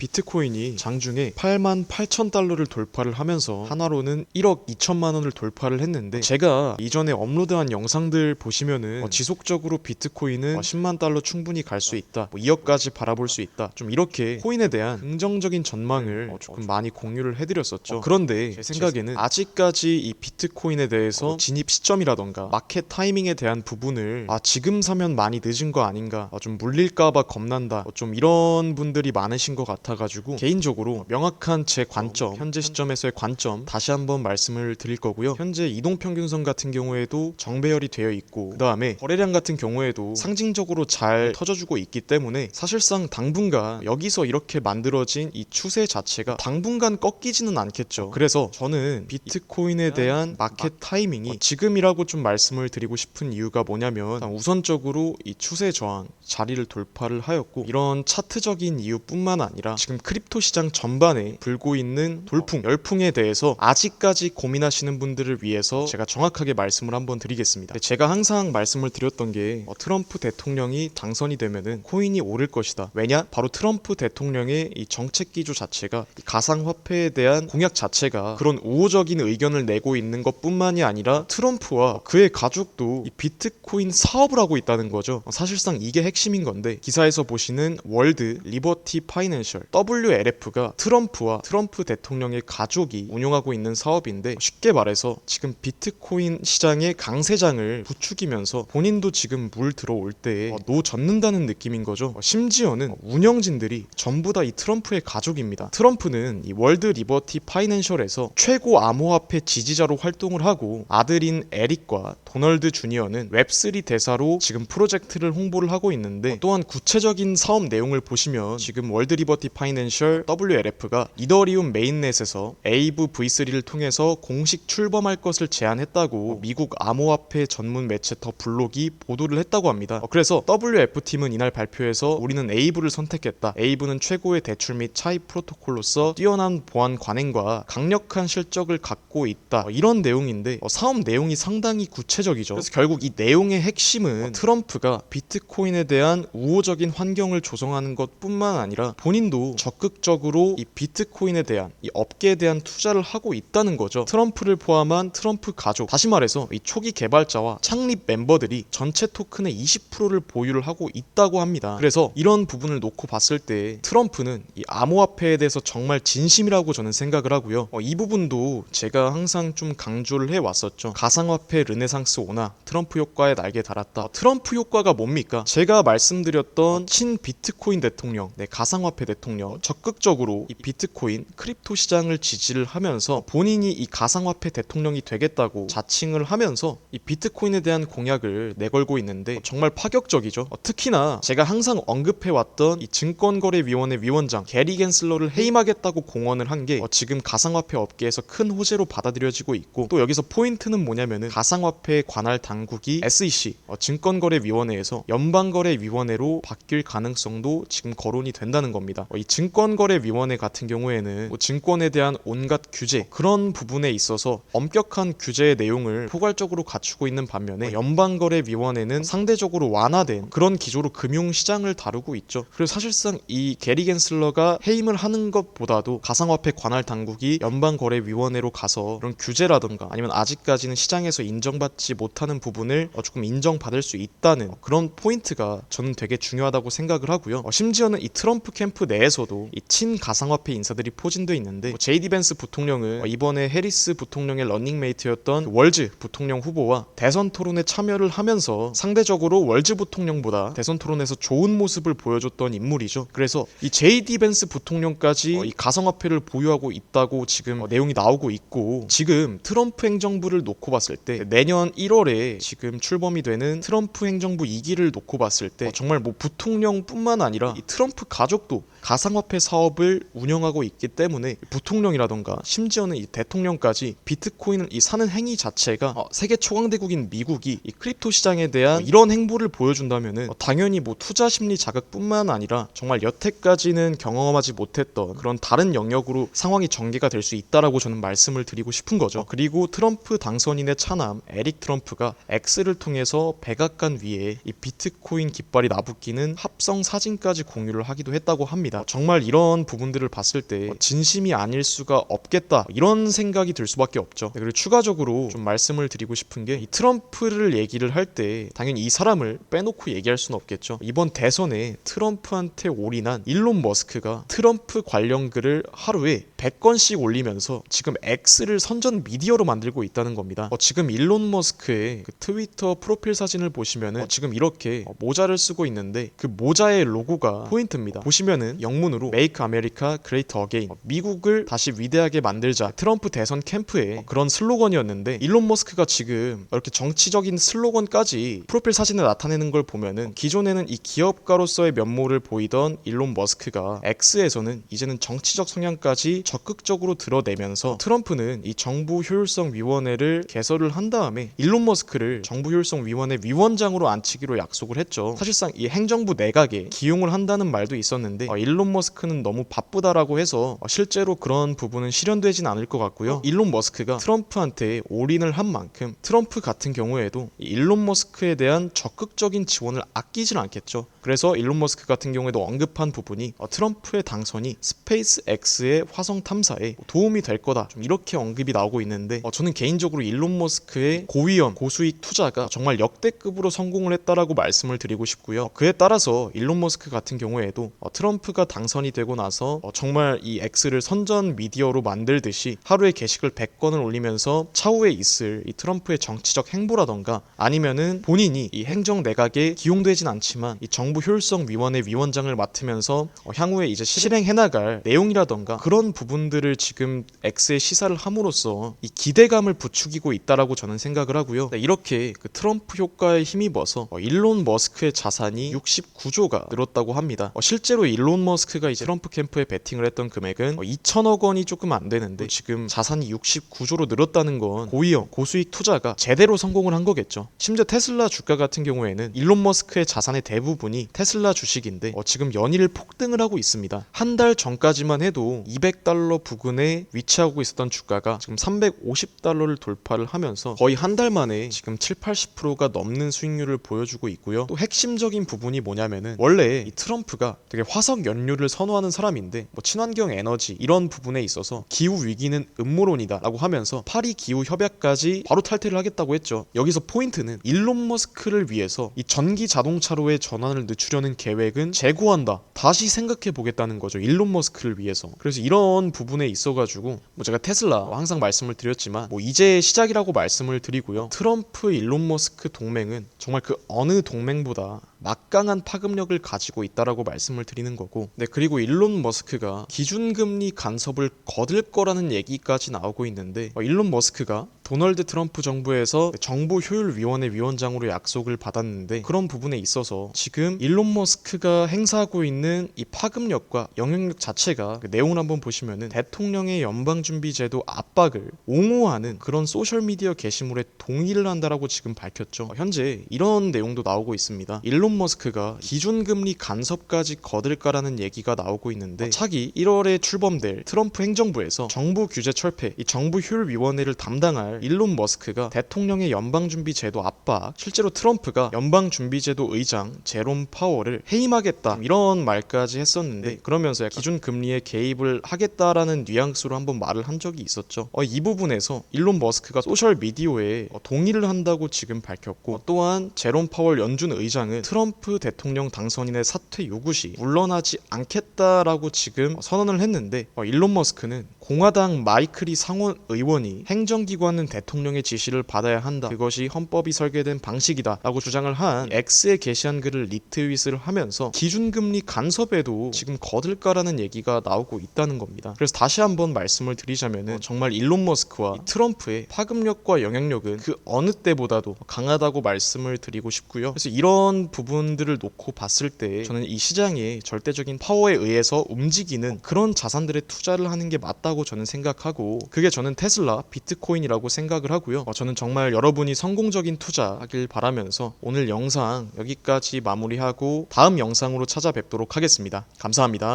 비트코인이 장중에 88,000달러를 돌파를 하면서 하나로는 1억 2천만 원을 돌파를 했는데, 제가 이전에 업로드한 영상들 보시면은 지속적으로 비트코인은 10만 달러 충분히 갈 수 있다, 2억까지 바라볼 수 있다, 좀 이렇게 코인에 대한 긍정적인 전망을 조금 많이 공유를 해드렸었죠. 그런데 제 생각에는 아직까지 이 비트코인에 대해서 진입 시점이라던가 마켓 타이밍에 대한 부분을 지금 사면 많이 늦은 거 아닌가, 좀 물릴까봐 겁난다, 좀 이런 분들이 많으신 것 같아가지고 개인적으로 명확한 제 관점, 현재 시점에서의 관점 다시 한번 말씀을 드릴 거고요. 현재 이동평균선 같은 경우에도 정배열이 되어 있고, 그 다음에 거래량 같은 경우에도 상징적으로 잘 터져주고 있기 때문에 사실상 당분간 여기서 이렇게 만들어진 이 추세 자체가 당분간 꺾이지는 않겠죠. 그래서 저는 비트코인에 대한 마켓 타이밍이 지금이라고 좀 말씀을 드리고 싶은 이유가 뭐냐면, 우선적으로 이 추세 저항 자리를 돌파를 하였고, 이런 차트적인 이유뿐만 아니라 지금 크립토 시장 전반에 불고 있는 돌풍, 열풍에 대해서 아직까지 고민하시는 분들을 위해서 제가 정확하게 말씀을 한번 드리겠습니다. 제가 항상 말씀을 드렸던 게 트럼프 대통령이 당선이 되면은 코인이 오를 것이다. 왜냐? 바로 트럼프 대통령의 이 정책 기조 자체가, 이 가상화폐에 대한 공약 자체가 그런 우호적인 의견을 내고 있는 것뿐만이 아니라 트럼프와 그의 가족도 이 비트코인 사업을 하고 있다는 거죠. 사실상 이게 핵심인 건데, 기사에서 보시는 월드 리버티 파이낸셜 WLF가 트럼프와 트럼프 대통령의 가족이 운영하고 있는 사업인데, 쉽게 말해서 지금 비트코인 시장의 강세장을 부추기면서 본인도 지금 물 들어올 때에 노 젓는다는 느낌인 거죠. 심지어는 운영진들이 전부 다 이 트럼프의 가족입니다. 트럼프는 이 월드 리버티 파이낸셜에서 최고 암호화폐 지지자로 활동을 하고, 아들인 에릭과 도널드 주니어는 웹3 대사로 지금 프로젝트를 홍보를 하고 있는데, 또한 구체적인 사업 내용을 보시면 지금 월드 리버티 파이낸셜 WLF가 이더리움 메인넷에서 에이브 V3를 통해서 공식 출범할 것을 제안했다고 미국 암호화폐 전문 매체 더 블록이 보도를 했다고 합니다. 그래서 WF팀은 이날 발표에서 우리는 에이브를 선택했다. 에이브는 최고의 대출 및 차입 프로토콜로서 뛰어난 보안 관행과 강력한 실적을 갖고 있다, 이런 내용인데 사업 내용이 상당히 구체적이죠. 그래서 결국 이 내용의 핵심은 트럼프가 비트코인에 대한 우호적인 환경을 조성하는 것뿐만 아니라 본인도 적극적으로 이 비트코인에 대한, 이 업계에 대한 투자를 하고 있다는 거죠. 트럼프를 포함한 트럼프 가족, 다시 말해서 이 초기 개발자와 창립 멤버들이 전체 토큰의 20%를 보유를 하고 있다고 합니다. 그래서 이런 부분을 놓고 봤을 때 트럼프는 이 암호화폐에 대해서 정말 진심이라고 저는 생각을 하고요. 이 부분도 제가 항상 좀 강조를 해왔었죠. 가상화폐 르네상스 오나 트럼프 효과에 날개 달았다. 트럼프 효과가 뭡니까? 제가 말씀드렸던 친 비트코인 대통령, 가상화폐 대통령, 적극적으로 이 비트코인 크립토 시장을 지지를 하면서 본인이 이 가상화폐 대통령이 되겠다고 자칭을 하면서 이 비트코인에 대한 공약을 내걸고 있는데 정말 파격적이죠. 특히나 제가 항상 언급해왔던 이 증권거래위원회 위원장 게리 겐슬러를 해임하겠다고 공언을 한 게 지금 가상화폐 업계에서 큰 호재로 받아들여지고 있고, 또 여기서 포인트는 뭐냐면은 가상화폐 관할 당국이 SEC 증권거래위원회에서 연방거래위원회로 바뀔 가능성도 지금 거론이 된다는 겁니다. 이 증권거래위원회 같은 경우에는 증권에 대한 온갖 규제, 그런 부분에 있어서 엄격한 규제의 내용을 포괄적으로 갖추고 있는 반면에 연방거래위원회는 상대적으로 완화된 그런 기조로 금융시장을 다루고 있죠. 그래서 사실상 이 게리 겐슬러가 해임을 하는 것보다도 가상화폐 관할 당국이 연방거래위원회로 가서 그런 규제라던가 아니면 아직까지는 시장에서 인정받지 못하는 부분을 조금 인정받을 수 있다는 그런 포인트가 저는 되게 중요하다고 생각을 하고요. 심지어는 이 트럼프 캠프 내에서도 이 친 가상화폐 인사들이 포진되어 있는데, 제이디 벤스 부통령은 이번에 해리스 부통령의 런닝메이트였던 월즈 부통령 후보와 대선 토론에 참여를 하면서 상대적으로 월즈 부통령보다 대선 토론에서 좋은 모습을 보여줬던 인물이죠. 그래서 이 제이디 벤스 부통령까지 이 가상화폐를 보유하고 있다고 지금 내용이 나오고 있고, 지금 트럼프 행정부를 놓고 봤을 때 내년 1월에 지금 출범이 되는 트럼프 행정부 2기를 놓고 봤을 때 정말 뭐 부통령뿐만 아니라 이 트럼프 가족도 가상화폐 사업을 운영하고 있기 때문에 부통령이라던가 심지어는 이 대통령까지 비트코인을 이 사는 행위 자체가 세계 초강대국인 미국이 이 크립토 시장에 대한 이런 행보를 보여준다면은 당연히 뭐 투자 심리 자극뿐만 아니라 정말 여태까지는 경험하지 못했던 그런 다른 영역으로 상황이 전개가 될 수 있다라고 저는 말씀을 드리고 싶은 거죠. 그리고 트럼프 당선인의 차남 에릭 트럼프가 X를 통해서 백악관 위에 이 비트코인 깃발이 나부끼는 합성 사진까지 공유를 하기도 했다고 합니다. 정말 이런 부분들을 봤을 때 진심이 아닐 수가 없겠다 이런 생각이 들 수밖에 없죠. 그리고 추가적으로 좀 말씀을 드리고 싶은 게 이 트럼프를 얘기를 할 때 당연히 이 사람을 빼놓고 얘기할 수는 없겠죠. 이번 대선에 트럼프한테 올인한 일론 머스크가 트럼프 관련 글을 하루에 100건씩 올리면서 지금 X를 선전 미디어로 만들고 있다는 겁니다. 지금 일론 머스크의 그 트위터 프로필 사진을 보시면은 지금 이렇게 모자를 쓰고 있는데 그 모자의 로고가 포인트입니다. 보시면은 영문으로 Make America Great Again, 미국을 다시 위대하게 만들자, 트럼프 대선 캠프의 그런 슬로건이었는데 일론 머스크가 지금 이렇게 정치적인 슬로건까지 프로필 사진에 나타내는 걸 보면은 기존에는 이 기업가로서의 면모를 보이던 일론 머스크가 X에서는 이제는 정치적 성향까지 적극적으로 드러내면서 트럼프는 이 정부 효율성 위원회를 개설을 한 다음에 일론 머스크를 정부 효율성 위원회 위원장으로 앉히기로 약속을 했죠. 사실상 이 행정부 내각에 기용을 한다는 말도 있었는데 일론 머스크는 너무 바쁘다라고 해서 실제로 그런 부분은 실현되진 않을 것 같고요. 일론 머스크가 트럼프한테 올인을 한 만큼 트럼프 같은 경우에도 일론 머스크에 대한 적극적인 지원을 아끼진 않겠죠. 그래서 일론 머스크 같은 경우에도 언급한 부분이 트럼프의 당선이 스페이스 X의 화성 탐사에 도움이 될 거다, 좀 이렇게 언급이 나오고 있는데 저는 개인적으로 일론 머스크의 고위험 고수익 투자가 정말 역대급으로 성공을 했다라고 말씀을 드리고 싶고요. 그에 따라서 일론 머스크 같은 경우에도 트럼프가 당선이 되고 나서 정말 이 X를 선전 미디어로 만들듯이 하루에 게시글 100건을 올리면서 차후에 있을 이 트럼프의 정치적 행보라던가 아니면은 본인이 이 행정 내각에 기용되진 않지만 이 정부 효율성 위원회 위원장을 맡으면서 향후에 이제 실행해 나갈 내용이라던가 그런 부분들을 지금 X에 시사를 함으로써 이 기대감을 부추기고 있다라고 저는 생각을 하고요. 이렇게 그 트럼프 효과에 힘입어서 일론 머스크의 자산이 69조가 늘었다고 합니다. 실제로 일론 머스크가 이제 트럼프 캠프에 베팅을 했던 금액은 2천억 원이 조금 안 되는데 지금 자산이 69조로 늘었다는 건 고위험 고수익 투자가 제대로 성공을 한 거겠죠. 심지어 테슬라 주가 같은 경우에는 일론 머스크의 자산의 대부분이 테슬라 주식인데 지금 연일 폭등을 하고 있습니다. 한 달 전까지만 해도 200달러 부근에 위치하고 있었던 주가가 지금 350달러를 돌파를 하면서 거의 한 달 만에 지금 70-80%가 넘는 수익률을 보여주고 있고요. 또 핵심적인 부분이 뭐냐면은 원래 이 트럼프가 되게 화석 연료를 선호하는 사람인데 친환경 에너지 이런 부분에 있어서 기후 위기는 음모론이다 라고 하면서 파리 기후 협약까지 바로 탈퇴를 하겠다고 했죠. 여기서 포인트는 일론 머스크를 위해서 이 전기 자동차로의 전환을 늦추려는 계획은 재고한다, 다시 생각해 보겠다는 거죠. 일론 머스크를 위해서. 그래서 이런 부분에 있어가지고 제가 테슬라 항상 말씀을 드렸지만 이제 시작이라고 말씀을 드리고요. 트럼프 일론 머스크 동맹은 정말 그 어느 동맹보다 막강한 파급력을 가지고 있다라고 말씀을 드리는 거고, 그리고 일론 머스크가 기준금리 간섭을 거둘 거라는 얘기까지 나오고 있는데 일론 머스크가 도널드 트럼프 정부에서 정부 효율위원회 위원장으로 약속을 받았는데 그런 부분에 있어서 지금 일론 머스크가 행사하고 있는 이 파급력과 영향력 자체가 그 내용을 한번 보시면은 대통령의 연방준비제도 압박을 옹호하는 그런 소셜미디어 게시물에 동의를 한다라고 지금 밝혔죠. 현재 이런 내용도 나오고 있습니다. 일론 머스크가 기준금리 간섭까지 거둘까라는 얘기가 나오고 있는데 차기 1월에 출범될 트럼프 행정부에서 정부 규제 철폐, 이 정부 효율위원회를 담당할 일론 머스크가 대통령의 연방준비제도 압박, 실제로 트럼프가 연방준비제도 의장 제롬 파월을 해임하겠다 이런 말까지 했었는데 그러면서 기준금리에 개입을 하겠다라는 뉘앙스로 한번 말을 한 적이 있었죠. 이 부분에서 일론 머스크가 소셜미디어에 동의를 한다고 지금 밝혔고, 또한 제롬 파월 연준 의장은 트럼프 대통령 당선인의 사퇴 요구 시 물러나지 않겠다라고 지금 선언을 했는데 일론 머스크는 공화당 마이클이 상원 의원이 행정기관은 대통령의 지시를 받아야 한다, 그것이 헌법이 설계된 방식이다 라고 주장을 한 X에 게시한 글을 리트윗을 하면서 기준금리 간섭에도 지금 거들까라는 얘기가 나오고 있다는 겁니다. 그래서 다시 한번 말씀을 드리자면은 정말 일론 머스크와 트럼프의 파급력과 영향력은 그 어느 때보다도 강하다고 말씀을 드리고 싶고요. 그래서 이런 부분들을 놓고 봤을 때 저는 이 시장의 절대적인 파워에 의해서 움직이는 그런 자산들에 투자를 하는 게 맞다고 저는 생각하고, 그게 저는 테슬라, 비트코인이라고 생각을 하고요. 저는 정말 여러분이 성공적인 투자하길 바라면서 오늘 영상 여기까지 마무리하고 다음 영상으로 찾아뵙도록 하겠습니다. 감사합니다.